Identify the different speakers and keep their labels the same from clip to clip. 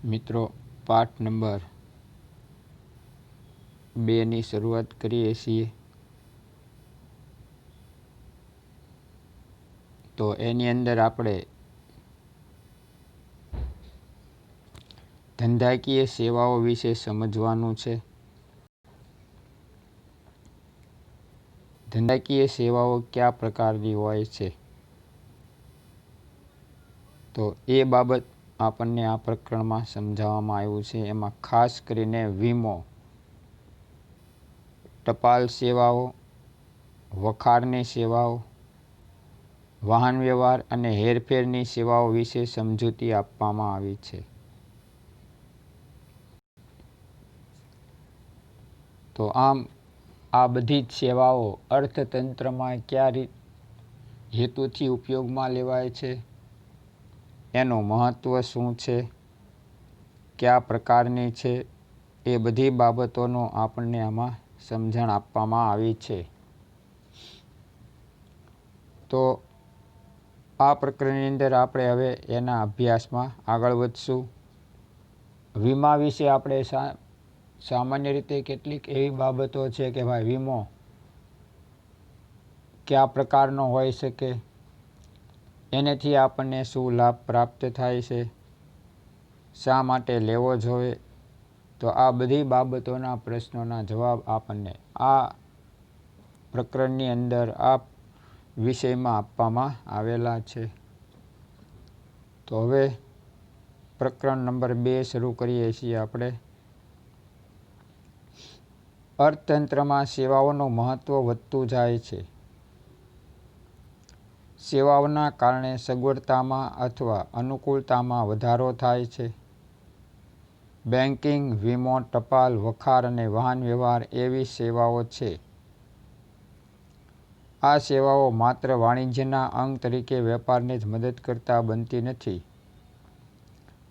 Speaker 1: મિત્રો પાઠ નંબર 2ની શરૂઆત કરીએ છીએ। તો એની અંદર આપણે ધંધાકીય સેવાઓ વિશે સમજવાનું છે। ધંધાકીય સેવાઓ કયા પ્રકારની હોય છે તો એ બાબત આપણને આ પ્રકરણમાં સમજાવવામાં આવ્યું છે। એમાં ખાસ કરીને વીમો, ટપાલ સેવાઓ, વખારની સેવાઓ, વાહન વ્યવહાર અને હેરફેરની સેવાઓ વિશે સમજૂતી આપવામાં આવી છે। તો આમ આ બધી જ સેવાઓ અર્થતંત્રમાં કયા હેતુથી ઉપયોગમાં લેવાય છે, એનું મહત્ત્વ શું છે, કયા પ્રકારની છે, એ બધી બાબતોનો આપણને આમાં સમજણ આપવામાં આવી છે। તો આ પ્રકરણની અંદર આપણે હવે એના અભ્યાસમાં આગળ વધશું। વીમા વિશે આપણે સામાન્ય રીતે કેટલીક એવી બાબતો છે કે ભાઈ વીમો કયા પ્રકારનો હોઈ શકે, એનેથી આપણને શું લાભ પ્રાપ્ત થાય છે, શા માટે લેવો જોઈએ, તો આ બધી બાબતોના પ્રશ્નોના જવાબ આપણને આ પ્રકરણની અંદર આ વિષયમાં આપવામાં આવેલા છે। તો હવે પ્રકરણ નંબર 2 શરૂ કરીએ છીએ આપણે। અર્થતંત્રમાં સેવાઓનું મહત્ત્વ વધતું જાય છે। સેવાઓના કારણે સગવડતામાં અથવા અનુકૂળતામાં વધારો થાય છે। બેન્કિંગ, વીમો, ટપાલ, વખાર અને વાહન વ્યવહાર એવી સેવાઓ છે। આ સેવાઓ માત્ર વાણિજ્યના અંગ તરીકે વેપારને જ મદદ કરતા બનતી નથી,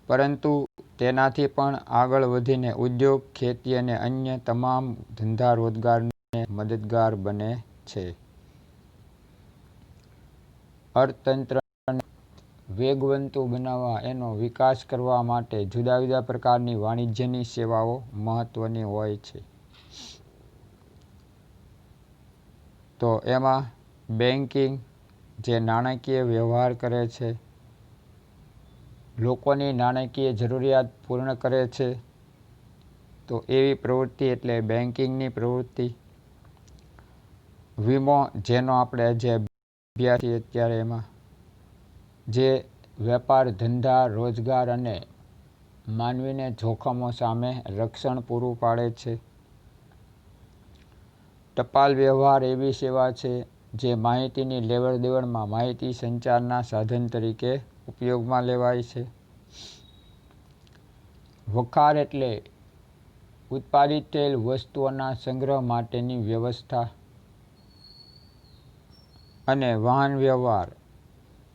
Speaker 1: પરંતુ તેનાથી પણ આગળ વધીને ઉદ્યોગ, ખેતી અને અન્ય તમામ ધંધા રોજગારને મદદગાર બને છે। અર્થતંત્રને વેગવંતુ બનાવવા, એનો વિકાસ કરવા માટે જુદા જુદા પ્રકારની વાણિજ્યની સેવાઓ મહત્ત્વની હોય છે। તો એમાં બેન્કિંગ જે નાણાકીય વ્યવહાર કરે છે, લોકોની નાણાકીય જરૂરિયાત પૂર્ણ કરે છે, તો એવી પ્રવૃત્તિ એટલે બેન્કિંગની પ્રવૃત્તિ। વીમો જેનો આપણે જે અભ્યાસ અત્યારે એમાં જે વેપાર, ધંધા, રોજગાર અને માનવીને જોખમો સામે રક્ષણ પૂરું પાડે છે। ટપાલ વ્યવહાર એવી સેવા છે જે માહિતીની લેવડ દેવડમાં માહિતી સંચારના સાધન તરીકે ઉપયોગમાં લેવાય છે। વખાર એટલે ઉત્પાદિત થયેલ વસ્તુઓના સંગ્રહ માટેની વ્યવસ્થા। અને વાહન વ્યવહાર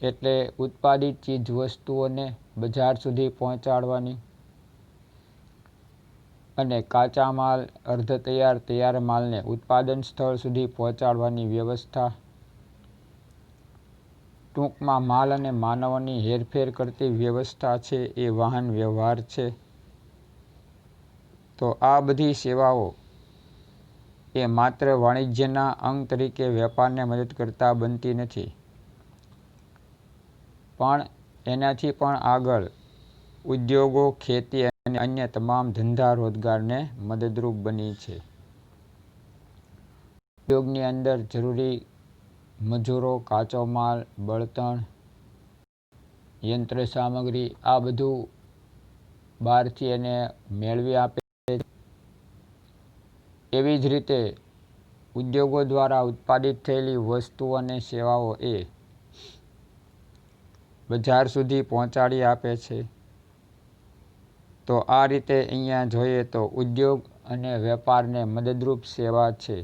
Speaker 1: એટલે ઉત્પાદિત ચીજવસ્તુઓને બજાર સુધી પહોંચાડવાની અને કાચા માલ, અર્ધ તૈયાર, તૈયાર માલને ઉત્પાદન સ્થળ સુધી પહોંચાડવાની વ્યવસ્થા। ટૂંકમાં માલ અને માનવોની હેરફેર કરતી વ્યવસ્થા છે એ વાહન વ્યવહાર છે। તો આ બધી સેવાઓ એ માત્ર વાણિજ્યના અંગ તરીકે વેપારને મદદ કરતા બનતી નથી, પણ એનાથી પણ આગળ ઉદ્યોગો, ખેતી અને અન્ય તમામ ધંધા રોજગારને મદદરૂપ બની છે। ઉદ્યોગની અંદર જરૂરી મજૂરો, કાચો માલ, બળતણ, યંત્ર સામગ્રી આ બધું બહારથી એને મેળવી આપે છે। એવી જ રીતે ઉદ્યોગો દ્વારા ઉત્પાદિત થયેલી વસ્તુઓ અને સેવાઓ એ બજાર સુધી પહોંચાડી આપે છે। તો આ રીતે અહીંયા જોઈએ તો ઉદ્યોગ અને વેપારને મદદરૂપ સેવા છે।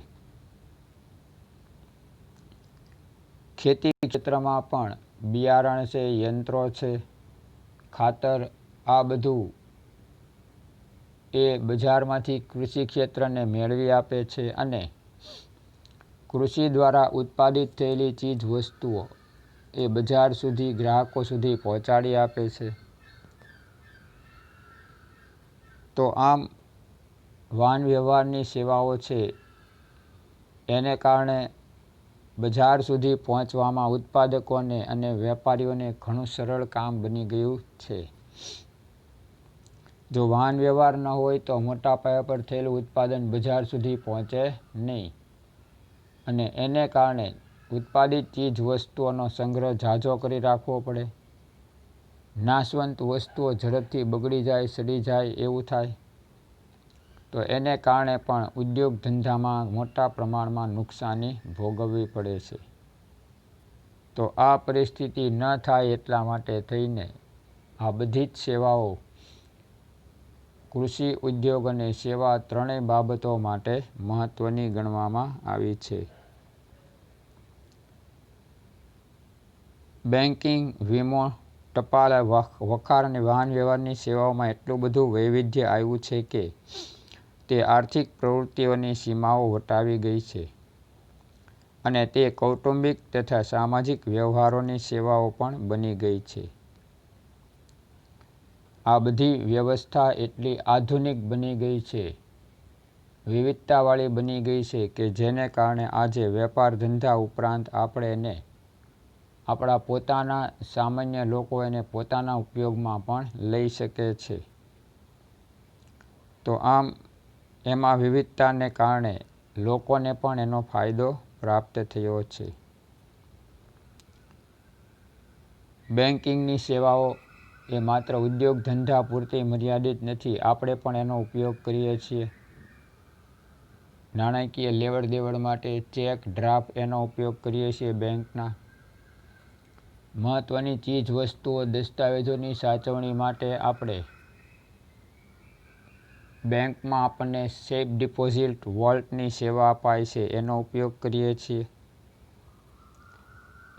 Speaker 1: ખેતી ક્ષેત્રમાં પણ બિયારણ છે, યંત્રો છે, ખાતર આ બધું એ બજારમાંથી કૃષિ ક્ષેત્રને મેળવી આપે છે અને કૃષિ દ્વારા ઉત્પાદિત થયેલી ચીજ વસ્તુઓ એ બજાર સુધી, ગ્રાહકો સુધી પહોંચાડી આપે છે। તો આમ વાહન વ્યવહારની સેવાઓ છે એને કારણે બજાર સુધી પહોંચવામાં ઉત્પાદકોને અને વેપારીઓને ઘણું સરળ કામ બની ગયું છે. જો વાહન વ્યવહાર ન હોય તો મોટા પાયા પર થયેલું ઉત્પાદન બજાર સુધી પહોંચે નહીં અને એને કારણે ઉત્પાદિત ચીજ વસ્તુઓનો સંગ્રહ ઝાઝો કરી રાખવો પડે. નાશવંત વસ્તુઓ ઝડપથી બગડી જાય, સડી જાય એવું થાય. તો એને કારણે પણ ઉદ્યોગ ધંધામાં મોટા પ્રમાણમાં નુકસાની ભોગવવી પડે છે. તો આ પરિસ્થિતિ ન થાય એટલા માટે થઈને આ બધી જ સેવાઓ, કૃષિ, ઉદ્યોગ અને સેવા ત્રણેય બાબતો માટે મહત્વની ગણવામાં આવી છે. બેન્કિંગ, વીમો, ટપાલ, વખાર અને વાહન વ્યવહારની સેવાઓમાં એટલું બધું વૈવિધ્ય આવ્યું છે કે તે આર્થિક પ્રવૃત્તિઓની સીમાઓ વટાવી ગઈ છે અને તે કૌટુંબિક તથા સામાજિક વ્યવહારોની સેવાઓ પણ બની ગઈ છે. આ બધી વ્યવસ્થા એટલી આધુનિક બની ગઈ છે, વિવિધતાવાળી બની ગઈ છે કે જેને કારણે આજે વેપાર ધંધા ઉપરાંત આપણે એને આપણા પોતાના સામાન્ય લોકો એને પોતાના ઉપયોગમાં પણ લઈ શકે છે. તો આમ એમાં વિવિધતાને કારણે લોકોને પણ એનો ફાયદો પ્રાપ્ત થયો છે. બેન્કિંગની સેવાઓ એ માત્ર ઉદ્યોગ ધંધા પૂરતી મર્યાદિત નથી. આપણે પણ એનો ઉપયોગ કરીએ છીએ. નાણાકીય લેવડ દેવડ માટે ચેક, ડ્રાફ્ટ એનો ઉપયોગ કરીએ છીએ બેંકના. મહત્વની ચીજ વસ્તુઓ, દસ્તાવેજોની સાચવણી માટે આપણે બેંકમાં આપણને સેફ ડિપોઝિટ વોલ્ટની સેવા અપાય છે એનો ઉપયોગ કરીએ છીએ.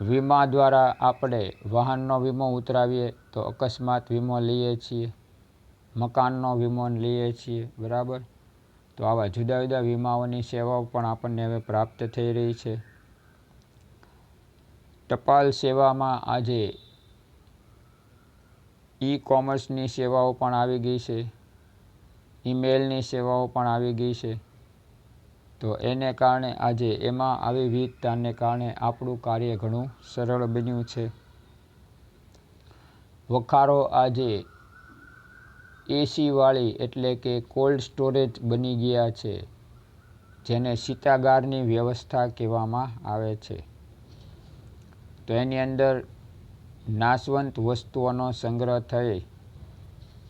Speaker 1: વીમા દ્વારા આપણે વાહનનો વીમો ઉતરાવીએ તો અકસ્માત વીમો લઈએ છીએ, મકાનનો વીમો લઈએ છીએ, બરાબર. તો આવા જુદા જુદા વીમાઓની સેવાઓ પણ આપણને હવે પ્રાપ્ત થઈ રહી છે. ટપાલ સેવામાં આજે ઈ-કોમર્સની સેવાઓ પણ આવી ગઈ છે, ઈમેલની સેવાઓ પણ આવી ગઈ છે. તો એને કારણે આજે એમાં આવી વિવિધતાને કારણે આપણું કાર્ય ઘણું સરળ બન્યું છે. વખારો આજે એસીવાળી એટલે કે કોલ્ડ સ્ટોરેજ બની ગયા છે, જેને શીતાગારની વ્યવસ્થા કહેવામાં આવે છે. તો એની અંદર નાશવંત વસ્તુઓનો સંગ્રહ થઈ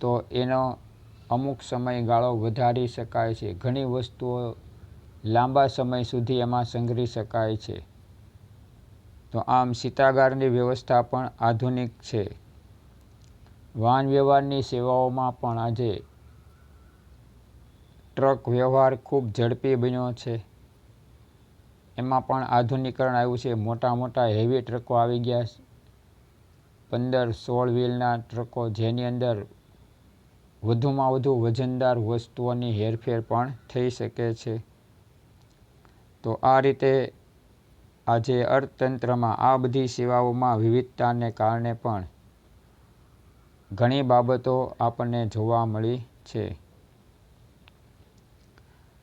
Speaker 1: તો એનો અમુક સમયગાળો વધારી શકાય છે. ઘણી વસ્તુઓ લાંબા સમય સુધી એમાં સંગ્રહી શકાય છે. તો આમ શીતાગારની વ્યવસ્થા પણ આધુનિક છે. વાહન વ્યવહારની સેવાઓમાં પણ આજે ટ્રક વ્યવહાર ખૂબ ઝડપી બન્યો છે. એમાં પણ આધુનિકરણ આવ્યું છે. મોટા મોટા હેવી ટ્રકો આવી ગયા છે, 15-16 વ્હીલના ટ્રકો, જેની અંદર વધુમાં વધુ વજનદાર વસ્તુઓની હેરફેર પણ થઈ શકે છે. તો આ રીતે આજે અર્થતંત્રમાં આ બધી સેવાઓમાં વિવિધતાને કારણે પણ ઘણી બાબતો આપણને જોવા મળી છે.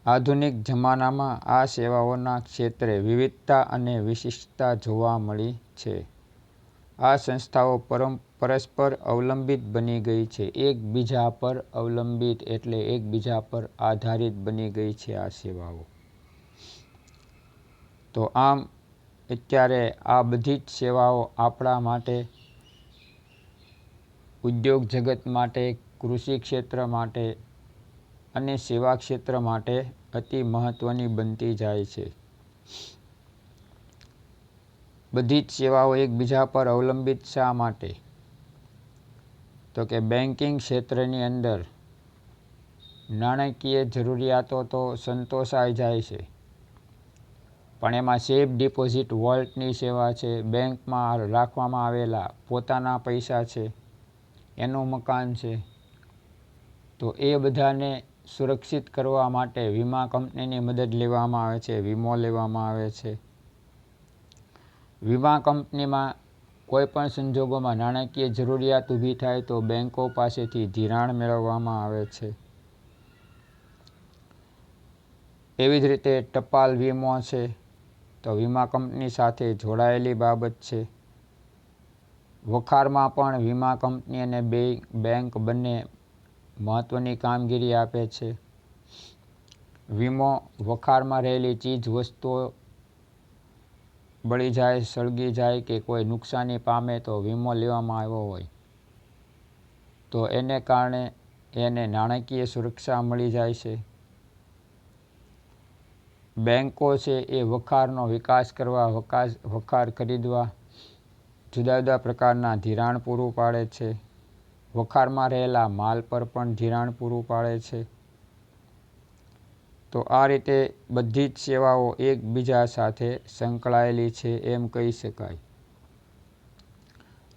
Speaker 1: આધુનિક જમાનામાં આ સેવાઓના ક્ષેત્રે વિવિધતા અને વિશિષ્ટતા જોવા મળી છે. આ સંસ્થાઓ પરસ્પર અવલંબિત બની ગઈ છે. એકબીજા પર અવલંબિત એટલે એકબીજા પર આધારિત બની ગઈ છે આ સેવાઓ. તો આમ અત્યારે આ બધી જ સેવાઓ આપણા માટે, ઉદ્યોગ જગત માટે, કૃષિ ક્ષેત્ર માટે અને સેવા ક્ષેત્ર માટે અતિ મહત્વની બનતી જાય છે. બધી જ સેવાઓ એકબીજા પર અવલંબિત શા માટે? તો કે બેન્કિંગ ક્ષેત્રની અંદર નાણાકીય જરૂરિયાતો તો સંતોષાઈ જાય છે, પણ એમાં સેફ ડિપોઝિટ વોલ્ટની સેવા છે, બેંકમાં રાખવામાં આવેલા પોતાના પૈસા છે, એનું મકાન છે, તો એ બધાને સુરક્ષિત કરવા માટે વીમા કંપનીની મદદ લેવામાં આવે છે, વીમો લેવામાં આવે છે. વીમા કંપનીમાં કોઈ પણ સંજોગોમાં નાણાકીય જરૂરિયાત ઊભી થાય તો બેંકો પાસેથી ધિરાણ મેળવવામાં આવે છે. એવી જ રીતે ટપાલ વીમો છે, તો વીમા કંપની સાથે જોડાયેલી બાબત છે. વખારમાં પણ વીમા કંપની અને બેંક બંને મહત્ત્વની કામગીરી આપે છે. વીમો વખારમાં રહેલી ચીજ વસ્તુઓ બળી જાય, સળગી જાય કે કોઈ નુકસાની પામે તો વીમો લેવામાં આવ્યો હોય તો એને કારણે એને નાણાકીય સુરક્ષા મળી જાય છે. બેન્કો છે એ વખારનો વિકાસ કરવા, વખાર ખરીદવા જુદા જુદા પ્રકારના ધિરાણ પૂરું પાડે છે. વખારમાં રહેલા માલ પર પણ ધિરાણ પૂરું પાડે છે. તો આ રીતે બધી જ સેવાઓ એકબીજા સાથે સંકળાયેલી છે એમ કહી શકાય.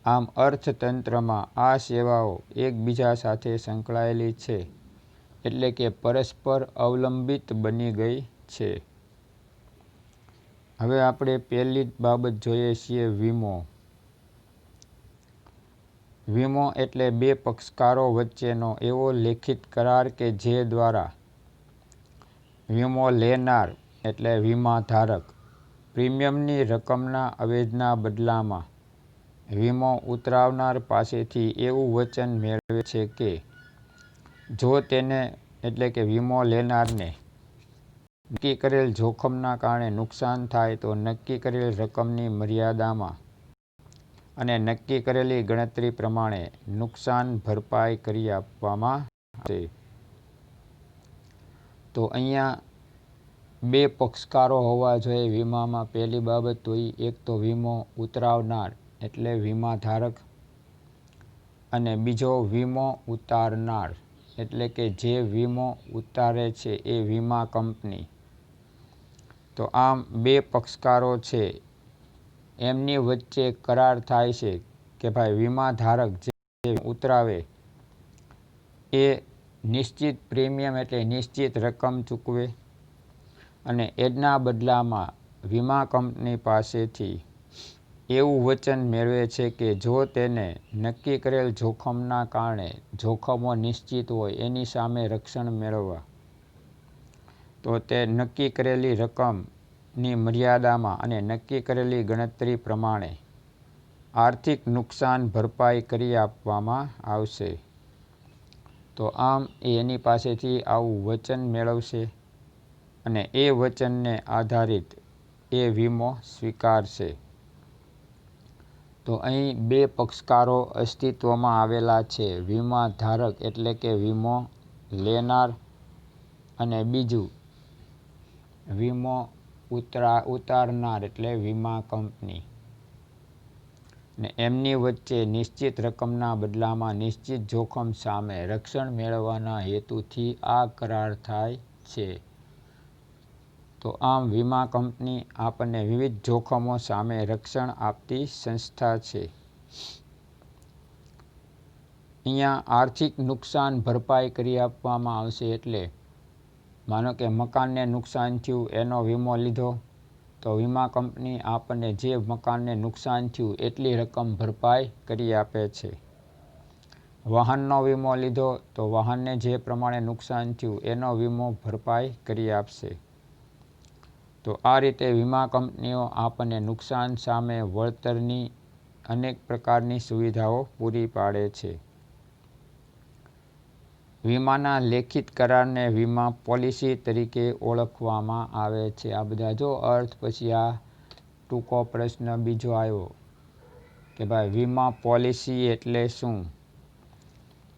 Speaker 1: આમ અર્થતંત્રમાં આ સેવાઓ એકબીજા સાથે સંકળાયેલી છે, એટલે કે પરસ્પર અવલંબિત બની ગઈ છે. હવે આપણે પહેલી બાબત જોઈએ છીએ વીમો. વીમો એટલે બે પક્ષકારો વચ્ચેનો એવો લેખિત કરાર કે જે દ્વારા વીમો લેનાર એટલે વીમા ધારક પ્રીમિયમની રકમના અવેજના બદલામાં વીમો ઉતરાવનાર પાસેથી એવું વચન મેળવે છે કે જો તેને એટલે કે વીમો લેનારને નક્કી કરેલ જોખમના કારણે નુકસાન થાય તો નક્કી કરેલ રકમની મર્યાદામાં અને નક્કી કરેલી ગણતરી પ્રમાણે નુકસાન ભરપાઈ કરી આપવામાં આવશે. તો અહીંયા બે પક્ષકારો હોવા જોઈએ વીમામાં. પહેલી બાબત તો એક તો વીમો ઉતરાવનાર એટલે વીમા ધારક અને બીજો વીમો ઉતારનાર એટલે કે જે વીમો ઉતારે છે એ વીમા કંપની. તો આમ બે પક્ષકારો છે એમની વચ્ચે કરાર થાય છે કે ભાઈ વીમા ધારક જે ઉતરાવે એ નિશ્ચિત પ્રીમિયમ એટલે નિશ્ચિત રકમ ચૂકવે અને એના બદલામાં વીમા કંપની પાસેથી એવું વચન મેળવે છે કે જો તેને નક્કી કરેલ જોખમના કારણે જોખમો નિશ્ચિત હોય એની સામે રક્ષણ મેળવવા તો તે નક્કી કરેલી રકમની મર્યાદામાં અને નક્કી કરેલી ગણતરી પ્રમાણે આર્થિક નુકસાન ભરપાઈ કરી આપવામાં આવશે. તો આમ એની પાસેથી આવું વચન મેળવશે અને એ વચનને આધારિત એ વીમો સ્વીકારશે. તો અહીં બે પક્ષકારો અસ્તિત્વમાં આવેલા છે, વીમા ધારક એટલે કે વીમો લેનાર અને બીજું વીમો ઉતારનાર એટલે વીમા કંપની. ને એમની વચ્ચે નિશ્ચિત રકમના બદલામાં નિશ્ચિત જોખમ સામે રક્ષણ મેળવવાના હેતુથી આ કરાર થાય છે. તો આમ વીમા કંપની આપણને વિવિધ જોખમો સામે રક્ષણ આપતી સંસ્થા છે. અહીંયા આર્થિક નુકસાન ભરપાઈ કરી આપવામાં આવશે એટલે માનો કે મકાનને નુકસાન થયું એનો વીમો લીધો તો વીમા કંપની આપણને જે મકાનને નુકસાન થયું એટલી રકમ ભરપાઈ કરી આપે છે. વાહનનો વીમો લીધો તો વાહનને જે પ્રમાણે નુકસાન થયું એનો વીમો ભરપાઈ કરી આપશે. તો આ રીતે વીમા કંપનીઓ આપણને નુકસાન સામે વળતરની અનેક પ્રકારની સુવિધાઓ પૂરી પાડે છે. વીમાના લેખિત કરારને વીમા પોલિસી તરીકે ઓળખવામાં આવે છે. આ બધા જો અર્થ. પછી આ ટૂંકો પ્રશ્ન બીજો આવ્યો કે ભાઈ વીમા પોલિસી એટલે શું?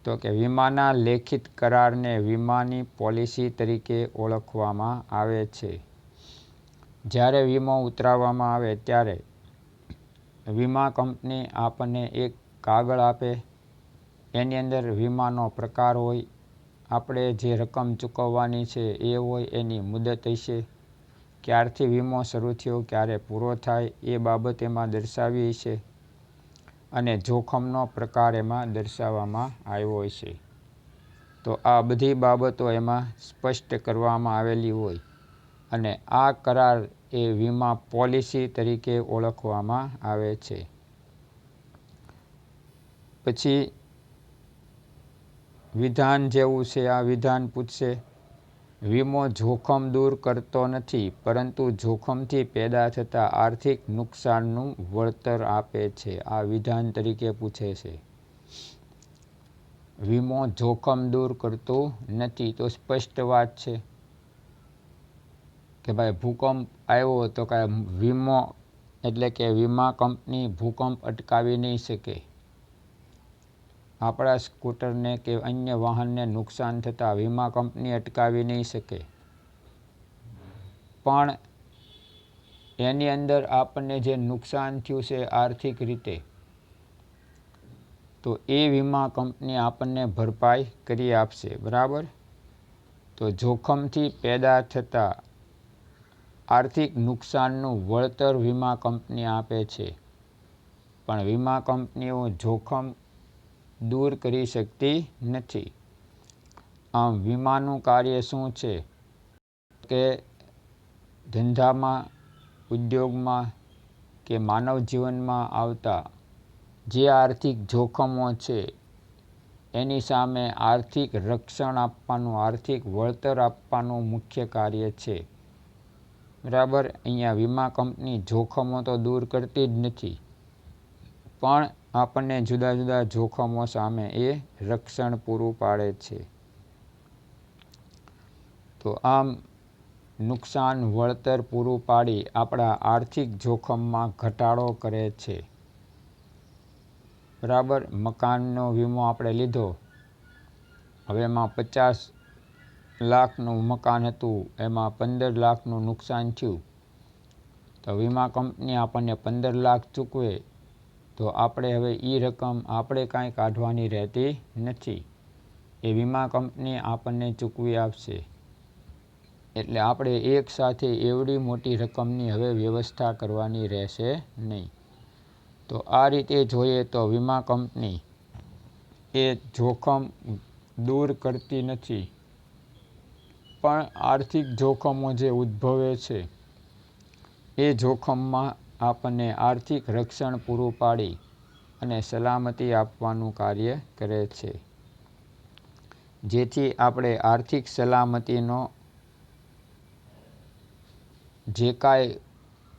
Speaker 1: તો કે વીમાના લેખિત કરારને વીમાની પોલિસી તરીકે ઓળખવામાં આવે છે. જ્યારે વીમો ઉતરાવવામાં આવે ત્યારે વીમા કંપની આપણને એક કાગળ આપે, એની અંદર વીમાનો પ્રકાર હોય, આપણે જે રકમ ચૂકવવાની છે એ હોય, એની મુદત હશે, ક્યારથી વીમો શરૂ થયો, ક્યારે પૂરો થાય એ બાબત એમાં દર્શાવી છે અને જોખમનો પ્રકાર એમાં દર્શાવવામાં આવ્યો છે. તો આ બધી બાબતો એમાં સ્પષ્ટ કરવામાં આવેલી હોય અને આ કરાર એ વીમા પોલિસી તરીકે ઓળખવામાં આવે છે. પછી વિધાન જેવું છે, આ વિધાન પૂછશે વીમો જોખમ દૂર કરતો નથી, પરંતુ જોખમથી પેદા થતા આર્થિક નુકસાનનું વળતર આપે છે. આ વિધાન તરીકે પૂછે છે. વીમો જોખમ દૂર કરતો નથી તો સ્પષ્ટ વાત છે કે ભાઈ ભૂકંપ આવ્યો તો કાંઈ વીમો એટલે કે વીમા કંપની ભૂકંપ અટકાવી નહીં શકે. આપણા સ્કૂટરને કે અન્ય વાહનને નુકસાન થતાં વીમા કંપની અટકાવી નહીં શકે. પણ એની અંદર આપણને જે નુકસાન થયું છે આર્થિક રીતે, તો એ વીમા કંપની આપણને ભરપાઈ કરી આપશે. બરાબર. તો જોખમથી પેદા થતા આર્થિક નુકસાનનું વળતર વીમા કંપની આપે છે, પણ વીમા કંપનીઓ જોખમ દૂર કરી શકતી નથી. આમ વીમાનું કાર્ય શું છે કે ધંધામાં, ઉદ્યોગમાં કે માનવ જીવનમાં આવતા જે આર્થિક જોખમો છે એની સામે આર્થિક રક્ષણ આપવાનું, આર્થિક વળતર આપવાનું મુખ્ય કાર્ય છે. બરાબર. અહીંયા વીમા કંપની જોખમો તો દૂર કરતી જ નથી, પણ આપણને જુદા જુદા જોખમો સામે એ રક્ષણ પૂરું પાડે છે. તો આમ નુકસાન વળતર પૂરું પાડી આપણા આર્થિક જોખમમાં ઘટાડો કરે છે. બરાબર. મકાનનો વીમો આપણે લીધો, હવે એમાં 50 લાખનું મકાન હતું, એમાં 15 લાખનું નુકસાન થયું, તો વીમા કંપની આપણને 15 લાખ ચૂકવે, તો આપણે હવે એ રકમ આપણે કાંઈ કાઢવાની રહેતી નથી, એ વીમા કંપની આપણને ચૂકવી આપશે. એટલે આપણે એક સાથે એવડી મોટી રકમની હવે વ્યવસ્થા કરવાની રહેશે નહીં. તો આ રીતે જોઈએ તો વીમા કંપની એ જોખમ દૂર કરતી નથી, પણ આર્થિક જોખમો જે ઉદ્ભવે છે એ જોખમમાં આપણને આર્થિક રક્ષણ પૂરું પાડી અને સલામતી આપવાનું કાર્ય કરે છે, જેથી આપણે આર્થિક સલામતીનો જે કાંઈ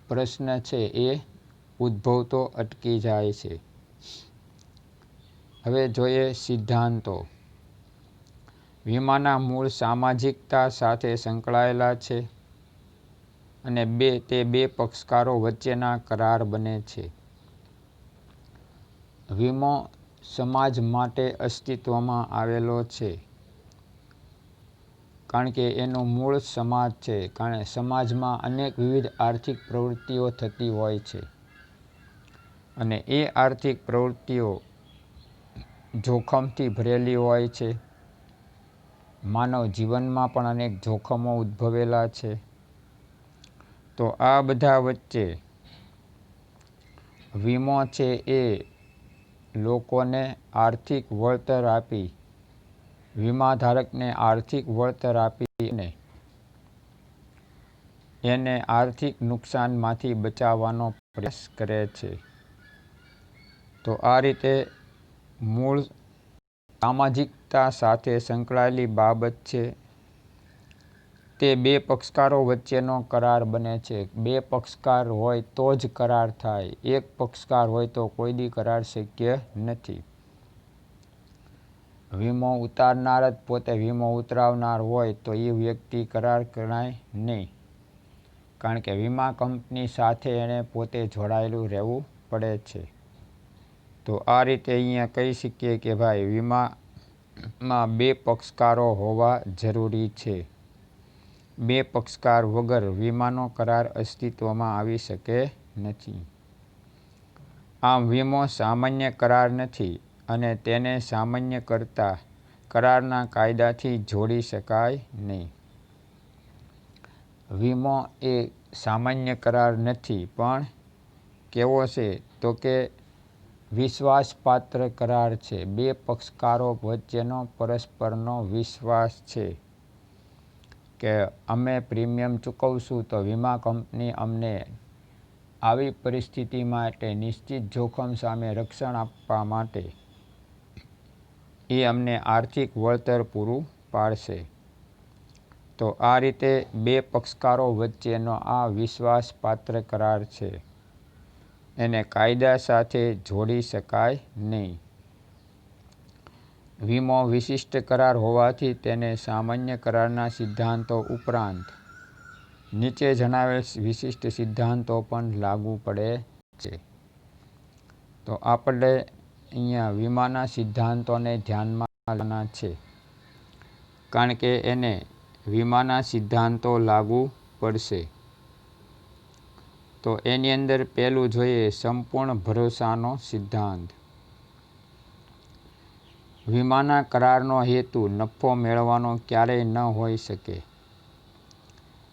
Speaker 1: પ્રશ્ન છે એ ઉદ્ભવતો અટકી જાય છે. હવે જોઈએ સિદ્ધાંતો. વીમાના મૂળ સામાજિકતા સાથે સંકળાયેલા છે અને તે બે પક્ષકારો વચ્ચેના કરાર બને છે. વીમો સમાજ માટે અસ્તિત્વમાં આવેલો છે, કારણ કે એનું મૂળ સમાજ છે. કારણ સમાજમાં અનેક વિવિધ આર્થિક પ્રવૃત્તિઓ થતી હોય છે, અને એ આર્થિક પ્રવૃત્તિઓ જોખમથી ભરેલી હોય છે. માનવ જીવનમાં પણ અનેક જોખમો ઉદ્ભવેલા છે. તો આ બધા વચ્ચે વીમો છે એ લોકોને આર્થિક વળતર આપી, વીમાધારકને આર્થિક વળતર આપીને એને આર્થિક નુકસાનમાંથી બચાવવાનો પ્રયાસ કરે છે. તો આ રીતે મૂળ સામાજિકતા સાથે સંકળાયેલી બાબત છે તે બે પક્ષકારો વચ્ચેનો કરાર બને છે. બે પક્ષકાર હોય તો જ કરાર થાય, એક પક્ષકાર હોય તો કોઈ દી કરાર શક્ય નથી. વીમો ઉતારનાર જ પોતે વીમો ઉતરાવનાર હોય તો એ વ્યક્તિ કરાર ગણાય નહીં, કારણ કે વીમા કંપની સાથે એણે પોતે જોડાયેલું રહેવું પડે છે. તો આ રીતે અહીંયા કહી શકીએ કે ભાઈ વીમામાં બે પક્ષકારો હોવા જરૂરી છે. બે પક્ષકાર વગર વીમાનો કરાર અસ્તિત્વમાં આવી શકે નથી. આમ વીમો સામાન્ય કરાર નથી અને તેને સામાન્ય કરતા કરારના કાયદાથી જોડી શકાય નહીં. વીમો એ સામાન્ય કરાર નથી, પણ કેવો છે તો કે વિશ્વાસપાત્ર કરાર છે. બે પક્ષકારો વચ્ચેનો પરસ્પરનો વિશ્વાસ છે કે અમે પ્રીમિયમ ચૂકવશું તો વીમા કંપની અમને આવી પરિસ્થિતિ માટે નિશ્ચિત જોખમ સામે રક્ષણ આપવા માટે એ અમને આર્થિક વળતર પૂરું પાડશે. તો તો આ રીતે બે પક્ષકારો વચ્ચેનો આ વિશ્વાસપાત્ર કરાર છે. એને કાયદા સાથે જોડી શકાય નહીં. વીમો વિશિષ્ટ કરાર હોવાથી તેને સામાન્ય કરારના સિદ્ધાંતો ઉપરાંત નીચે જણાવેલ વિશિષ્ટ સિદ્ધાંતો પણ લાગુ પડે છે. તો આપણે અહીંયા વીમાના સિદ્ધાંતોને ધ્યાનમાં લેવાના છે, કારણ કે એને વીમાના સિદ્ધાંતો લાગુ પડશે. તો એની અંદર પહેલું જોઈએ સંપૂર્ણ ભરોસાનો સિદ્ધાંત. વીમાના કરારનો હેતુ નફો મેળવવાનો ક્યારેય ન હોઈ શકે.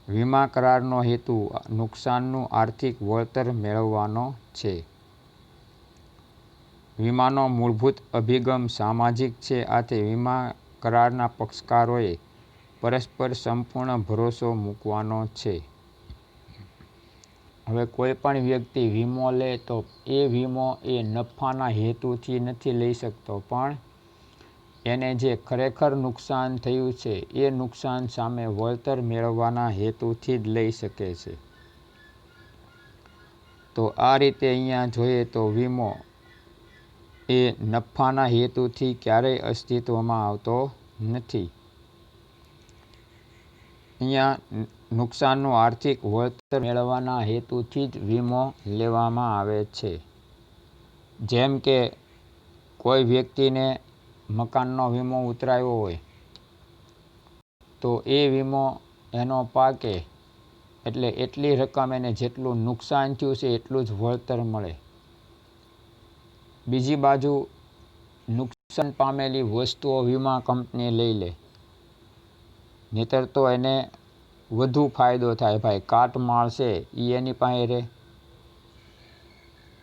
Speaker 1: વીમા કરારનો હેતુ નુકસાનનું આર્થિક વળતર મેળવવાનો છે. વીમાનો મૂળભૂત અભિગમ સામાજિક છે. આથી વીમા કરારના પક્ષકારોએ પરસ્પર સંપૂર્ણ ભરોસો મૂકવાનો છે. હવે કોઈ પણ વ્યક્તિ વીમો લે તો એ વીમો એ નફાના હેતુથી નથી લઈ શકતો, પણ એને જે ખરેખર નુકસાન થયું છે એ નુકસાન સામે વળતર મેળવવાના હેતુથી જ લઈ શકે છે. તો આ રીતે અહીંયા જોઈએ તો વીમો એ નફાના હેતુથી ક્યારેય અસ્તિત્વમાં આવતો નથી. અહીંયા નુકસાનનું આર્થિક વળતર મેળવવાના હેતુથી જ વીમો લેવામાં આવે છે. જેમ કે કોઈ વ્યક્તિને મકાનનો વીમો ઉતરાવ્યો હોય તો એ વીમો એનો પાકે એટલે એટલી રકમ એને જેટલું નુકસાન થયું છે એટલું જ વળતર મળે. બીજી બાજુ નુકસાન પામેલી વસ્તુઓ વીમા કંપની લઈ લે, નહીંતર તો એને વધુ ફાયદો થાય. ભાઈ કાટ માળ છે એ એની પાસે રહે.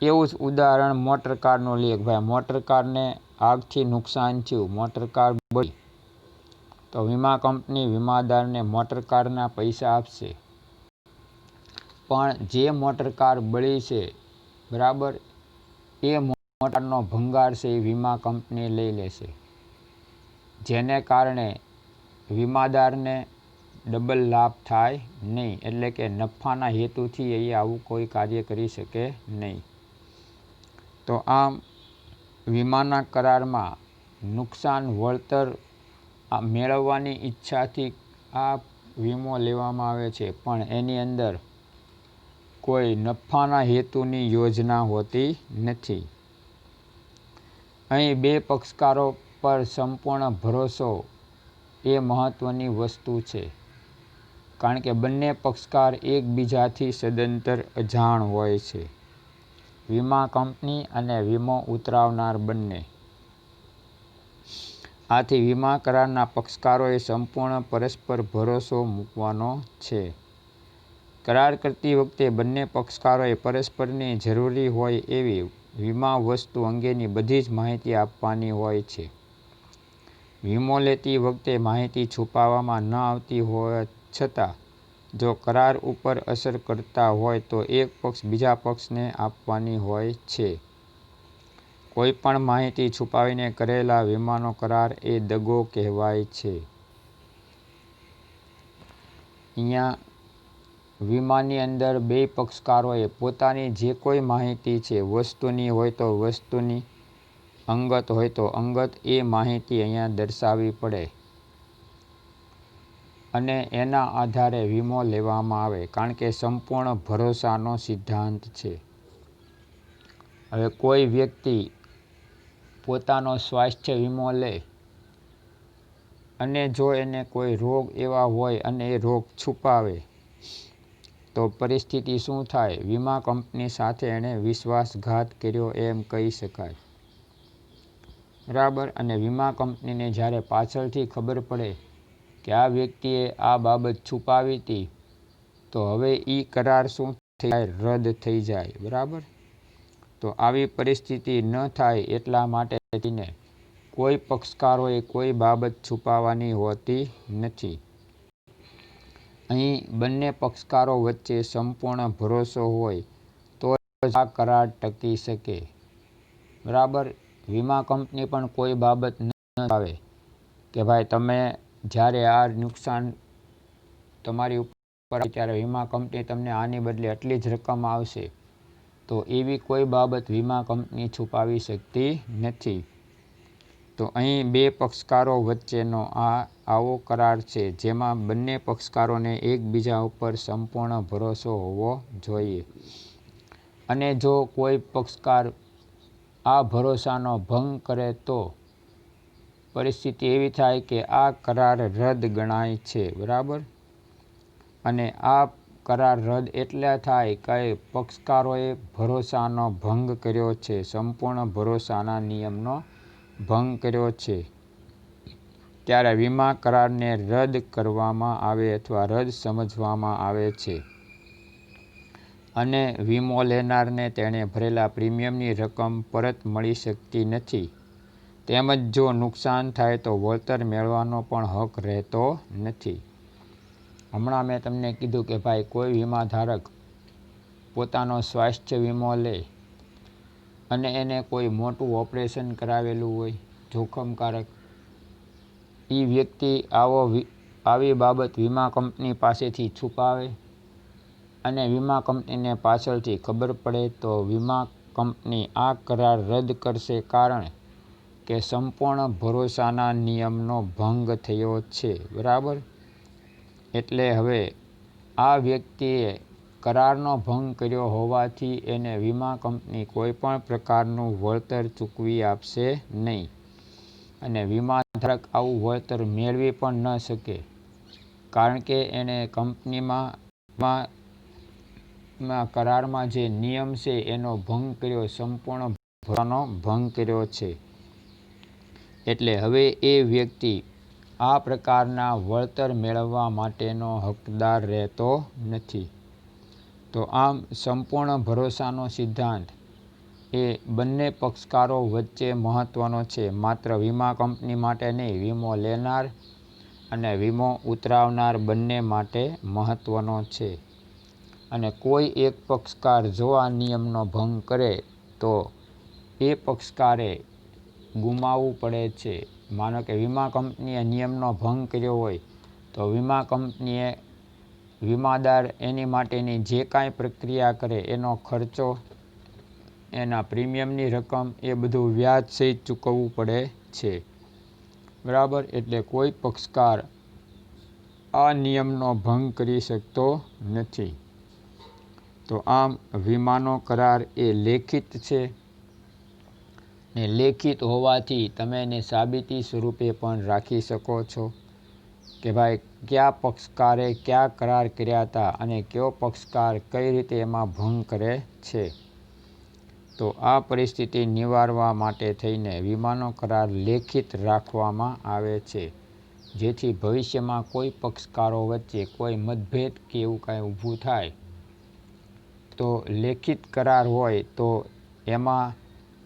Speaker 1: એવું જ ઉદાહરણ મોટર કારનું લઈએ. ભાઈ મોટર કારને આગથી નુકસાન થયું, મોટર કાર બળી, તો વીમા કંપની વીમાદારને મોટર કારના પૈસા આપશે. પણ જે મોટર કાર બળી છે, બરાબર, એ મોટરનો ભંગાર છે એ વીમા કંપની લઈ લેશે, જેને કારણે વીમાદારને ડબલ લાભ થાય નહીં. એટલે કે નફાના હેતુથી એ આવું કોઈ કાર્ય કરી શકે નહીં. તો આમ વીમાના કરારમાં નુકસાન વળતર મેળવવાની ઈચ્છાથી આ વીમો લેવામાં આવે છે, પણ એની અંદર કોઈ નફાના હેતુની યોજના હોતી નથી. અહીં બે પક્ષકારો પર સંપૂર્ણ ભરોસો એ મહત્વની વસ્તુ છે, કારણ કે બંને પક્ષકાર એકબીજાથી સદંતર અજાણ હોય છે. વીમા કંપની અને વીમો ઉતરાવનાર બંને. આથી વીમા કરારના પક્ષકારોએ સંપૂર્ણ પરસ્પર ભરોસો મૂકવાનો છે. કરાર કરતી વખતે બંને પક્ષકારોએ પરસ્પરની જરૂરી હોય એવી વીમા વસ્તુ અંગેની બધી જ માહિતી આપવાની હોય છે. વીમો લેતી વખતે માહિતી છુપાવવામાં ન આવતી હોવા છતાં જો કરાર ઉપર અસર કરતા હોય તો એક પક્ષ બીજા પક્ષને આપવાની હોય છે. કોઈ પણ માહિતી છુપાવીને કરેલા વીમાનો કરાર એ દગો કહેવાય છે. અહીંયા વીમાની અંદર બે પક્ષકારોએ પોતાની જે કોઈ માહિતી છે, વસ્તુની હોય તો વસ્તુની, અંગત હોય તો અંગત, એ માહિતી અહીંયા દર્શાવવી પડે અને એના આધારે વીમો લેવામાં આવે, કારણ કે સંપૂર્ણ ભરોસાનો સિદ્ધાંત છે. હવે કોઈ વ્યક્તિ પોતાનો સ્વાસ્થ્ય વીમો લે અને જો એને કોઈ રોગ એવા હોય અને એ રોગ છુપાવે તો પરિસ્થિતિ શું થાય? વીમા કંપની સાથે એણે વિશ્વાસઘાત કર્યો એમ કહી શકાય, બરાબર. અને વીમા કંપનીને જ્યારે પાછળથી ખબર પડે કે આ વ્યક્તિએ આ બાબત છુપાવી હતી, તો હવે એ કરાર શું થઈ જાય? રદ થઈ જાય, બરાબર. તો આવી પરિસ્થિતિ ન થાય એટલા માટે કોઈ પક્ષકારોએ કોઈ બાબત છુપાવવાની હોતી નથી. અહીં બંને પક્ષકારો વચ્ચે સંપૂર્ણ ભરોસો હોય તો જ આ કરાર ટકી શકે, બરાબર. વીમા કંપની પણ કોઈ બાબત ન આવે કે ભાઈ તમે જ્યારે આ નુકસાન તમારી ઉપર ત્યારે વીમા કંપની તમને આની બદલે આટલી જ રકમ આવશે, તો એવી કોઈ બાબત વીમા કંપની છુપાવી શકતી નથી. તો અહીં બે પક્ષકારો વચ્ચેનો આવો કરાર છે જેમાં બંને પક્ષકારોને એકબીજા ઉપર સંપૂર્ણ ભરોસો હોવો જોઈએ. અને જો કોઈ પક્ષકાર આ ભરોસાનો ભંગ કરે તો પરિસ્થિતિ એવી થાય કે આ કરાર રદ ગણાય છે. બરાબર. અને આ કરાર રદ એટલે થાય કે પક્ષકારોએ ભરોસાનો ભંગ કર્યો છે, સંપૂર્ણ ભરોસાના નિયમનો ભંગ કર્યો છે. ત્યારે વીમા કરારને રદ કરવામાં આવે અથવા રદ સમજવામાં આવે છે. અને વીમો લેનારને તેણે ભરેલા પ્રીમિયમની રકમ પરત મળી શકતી નથી. તેમજ જો નુકસાન થાય તો વળતર મેળવવાનો પણ હક રહેતો નથી. હમણાં મેં તમને કીધું કે ભાઈ કોઈ વીમાધારક પોતાનો સ્વાસ્થ્ય વીમો લે અને એને કોઈ મોટું ઓપરેશન કરાવેલું હોય જોખમકારક, એ વ્યક્તિ આવી બાબત વીમા કંપની પાસેથી છુપાવે અને વીમા કંપનીને પાછળથી ખબર પડે તો વીમા કંપની આ કરાર રદ કરશે, કારણ કે સંપૂર્ણ ભરોસાના નિયમનો ભંગ થયો છે. બરાબર. એટલે હવે આ વ્યક્તિએ કરારનો ભંગ કર્યો હોવાથી એને વીમા કંપની કોઈ પણ પ્રકારનું વળતર ચૂકવી આપશે નહીં. અને વીમાધારક આવું વળતર મેળવી પણ ન શકે, કારણ કે એને કંપનીમાં કરારમાં જે નિયમ છે એનો ભંગ કર્યો, સંપૂર્ણ ભરોસાનો ભંગ કર્યો છે. એટલે હવે એ વ્યક્તિ આ પ્રકારના વળતર મેળવવા માટેનો હકદાર રહેતો નથી. તો આમ સંપૂર્ણ ભરોસાનો સિદ્ધાંત એ બંને પક્ષકારો વચ્ચે મહત્વનો છે. માત્ર વીમા કંપની માટે નહીં, વીમો લેનાર અને વીમો ઉતરાવનાર બંને માટે મહત્વનો છે. અને કોઈ એક પક્ષકાર જો આ નિયમનો ભંગ કરે તો એ પક્ષકારે ગુમાવવું પડે છે. માનો કે વીમા કંપનીએ નિયમનો ભંગ કર્યો હોય તો વીમા કંપનીએ વીમાદાર એની માટેની જે કાંઈ પ્રક્રિયા કરે એનો ખર્ચો, એના પ્રીમિયમની રકમ, એ બધું વ્યાજ સહિત ચૂકવવું પડે છે. બરાબર. એટલે કોઈ પક્ષકાર આ નિયમનો ભંગ કરી શકતો નથી. તો આમ વીમાનો કરાર એ લેખિત છે ને લેખિત હોવાથી તમે એને સાબિતી સ્વરૂપે પણ રાખી શકો છો કે ભાઈ કયા પક્ષકારે કયા કરાર કર્યા હતા અને કયો પક્ષકાર કઈ રીતે એમાં ભંગ કરે છે. તો આ પરિસ્થિતિ નિવારવા માટે થઈને વીમાનો કરાર લેખિત રાખવામાં આવે છે, જેથી ભવિષ્યમાં કોઈ પક્ષકારો વચ્ચે કોઈ મતભેદ કે એવું કાંઈ ઊભું થાય તો લેખિત કરાર હોય તો એમાં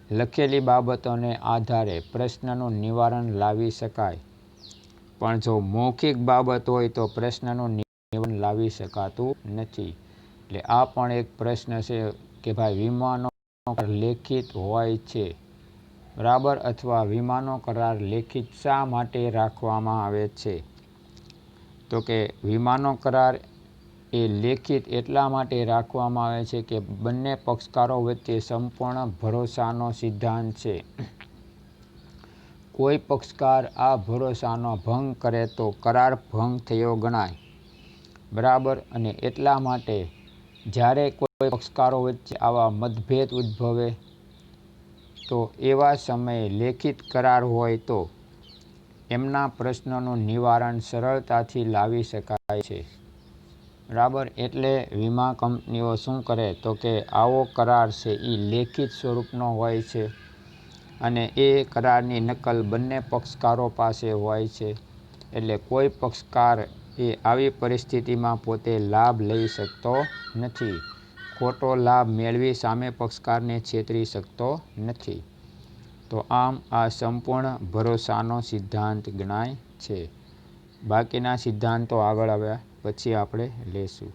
Speaker 1: લખેલી બાબતોને આધારે પ્રશ્નનું નિવારણ લાવી શકાય. પણ જો મૌખિક બાબત હોય તો પ્રશ્નનું નિવારણ લાવી શકાતું નથી. એટલે આ પણ એક પ્રશ્ન છે કે ભાઈ વીમાનો કરાર લેખિત હોય છે. બરાબર. અથવા વીમાનો કરાર લેખિત શા માટે રાખવામાં આવે છે? તો કે વીમાનો કરાર એ લેખિત એટલા માટે રાખવામાં આવે છે કે બંને પક્ષકારો વચ્ચે સંપૂર્ણ ભરોસાનો સિદ્ધાંત છે. કોઈ પક્ષકાર આ ભરોસાનો ભંગ કરે તો કરાર ભંગ થયો ગણાય. બરાબર. અને એટલા માટે જ્યારે કોઈ પક્ષકારો વચ્ચે આવા મતભેદ ઉદ્ભવે તો એવા સમયે લેખિત કરાર હોય તો એમના પ્રશ્નોનું નિવારણ સરળતાથી લાવી શકાય છે. બરાબર. એટલે વીમા કંપનીઓ શું કરે તો કે આવો કરાર છે એ લેખિત સ્વરૂપનો હોય છે અને એ કરારની નકલ બંને પક્ષકારો પાસે હોય છે. એટલે કોઈ પક્ષકાર એ આવી પરિસ્થિતિમાં પોતે લાભ લઈ શકતો નથી, ખોટો લાભ મેળવી સામે પક્ષકારને છેતરી શકતો નથી. તો આમ આ સંપૂર્ણ ભરોસાનો સિદ્ધાંત ગણાય છે. બાકીના સિદ્ધાંતો આગળ આવ્યા પછી આપણે લેશું.